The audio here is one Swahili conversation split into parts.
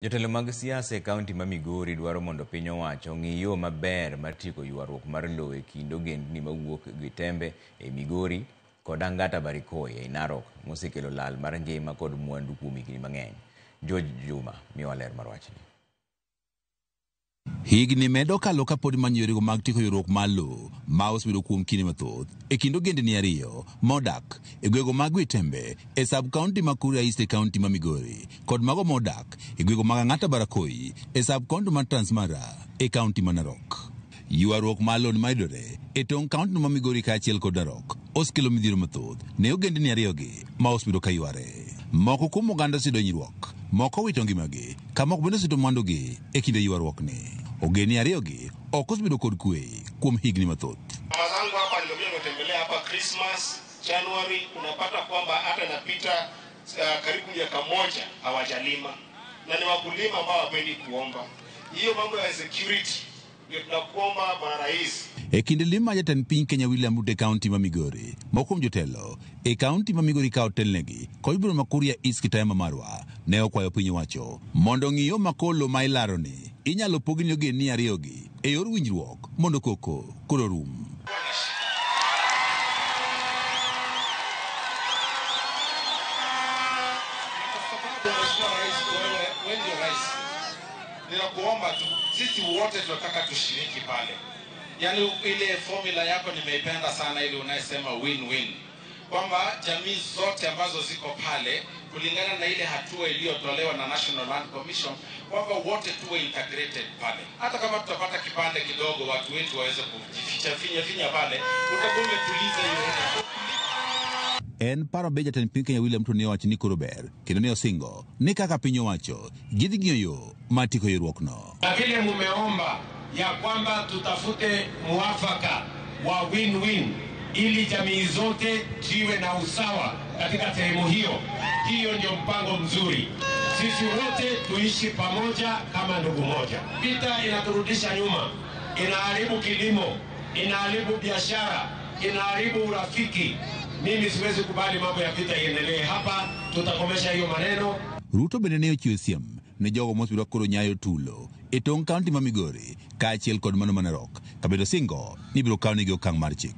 Jotelo mag siasa e kaunti ma Migori dwaro mondo piny owacho ong'i yo maber mar tieko ywaruok mar lowo e kind ogendni mawuok Gitembe e Migori kod Angata Barikoi e Narok mosekelo lal mar ngima kod mwandu kuom higni mang'eny. George Juma miyo ler mar wachni. Higni medo kalo kapod manyo yorego mag tieko ywaruok mar lowo ma osebedo kuom kinde mathoth e kind ogendni ariyo modak e gwego mag Gitembe e sub-kaunti ma Kuria East e kaunti ma Migori kod mago modak e gwego mag Angata Barikoi e sub-kaunti ma Transmara e kaunti ma Narok. Ywaruok mar lowo mayudore e tong' kaunti ma Migori kaachiel kod Narok osekelo midhiero mathoth ne ogendni ariyogi ma osebedo ka yware. Moko kuom oganda osedonyruok, moko wito ngimagi, ka moko bende osewito mwandugi e kinde ywaruokni. Ogendni ariyogi ok osebedo kod kwe kuom higni mathoth. Mazangu hapa nilikuwa nimetembelea hapa Christmas, January, unapata kwamba hata napita karibu miaka moja hawajalima. Na ni wakulima ambao hawapendi kuomba. Hiyo mambo ya security ndio tunakuomba Bwana Rais. E kinde lima jatend piny Kenya William Ruto e kaunti ma Migori, mokuom jotelo e kaunti ma Migori ka otelnegi kod biro ma Kuria East Kitaya ma Marwa ne okwayo piny owacho mondo ng'iyo makolo ma ilaroni inyalo pogni ogendni ariyogi e yor winjruok mondo koko koro rum. Ninakuomba tu, sisi wote tunataka tushiriki pale. Yaani ile formula yako nimeipenda sana, ile unayosema win-win. Kwamba jamii zote ambazo ziko pale kulingana na ile hatua iliyotolewa na National Land Commission, kwamba wote tuwe integrated pale. Hata kama tutapata kipande kidogo watu wetu waweze kujificha finya pale, utakuwa umetuliza hiyo. En paro be jatend piny Kenya William Ruto ne owacho ni koro ber kendo ne osingo ni kaka piny owacho gidhi ng'iyo yo mar tieko ywaruokno. Na vile mumeomba ya kwamba tutafute muafaka wa win-win ili jamii zote ziwe na usawa katika sehemu hiyo. Hiyo ndio mpango mzuri. Sisi wote tuishi pamoja kama ndugu moja. Vita inaturudisha nyuma, inaharibu kilimo, inaharibu biashara, inaharibu urafiki. Mimi siwezi kubali mambo ya vita iendelee hapa. Tutakomesha hiyo maneno. Ruto bende ne ochiwo siem ne jogo mosebedo koro nyayo tulo e tong' kaunti ma Migori kaachiel kod mano ma Narok kabedo singo ni biro kawnegi okang' mar chik.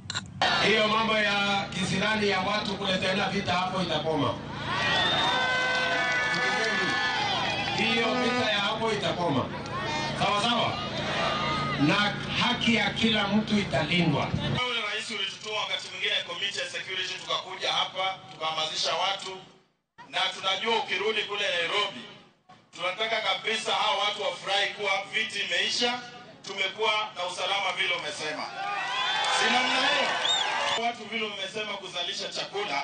Hiyo mambo ya kisirani ya watu kuleteana vita hapo itakoma. Hiyo vita ya hapo itakoma. Sawa sawa? Na haki ya kila mtu italindwa. Rais ulitutoa wakati mwingine committee ya security, tukakuja hapa tukahamasisha watu, na tunajua ukirudi kule Nairobi tunataka kabisa hao watu wafurahi kuwa viti imeisha, tumekuwa na usalama vile umesema. Si namna hiyo. Watu vile umesema kuzalisha chakula,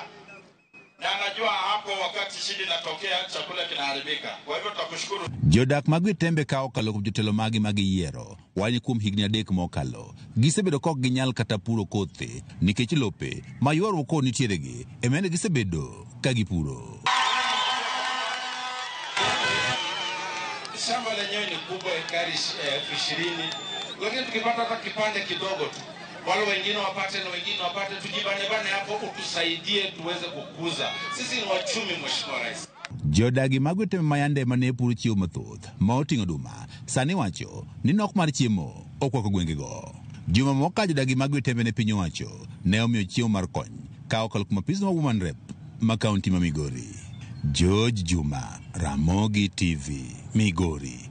na anajua hapo wakati shida inatokea chakula kinaharibika. Kwa hivyo tutakushukuru. Jodak mag Gitembe ka okalo kuom jotelo magi mag yiero wany kuom higni adek mokalo gisebedo kok ginyal kata puro kothe nikech lope ma ywaruok ko nitieregi emene gisebedo ka gipuro. Shamba lenyewe ni kubwa, ekari 20, lakini tukipata hata kipande kidogo tu, wale wengine wapate na wengine wapate, tujibane hapo, utusaidie tuweze kukuza. Sisi ni wachumi, Mheshimiwa Rais. Jodagi mag Gitembe mayande mane puro chiemo mathoth ma oting'o oduma sani wacho ni nok mar chiemo okwako gwengego. Juma moka jodagi mag Gitembe ne piny owacho ne omiyo chiemo mar kony ka okalo kuom apis ma Women Rep ma kaunti ma Migori. George Juma, Ramogi TV, Migori.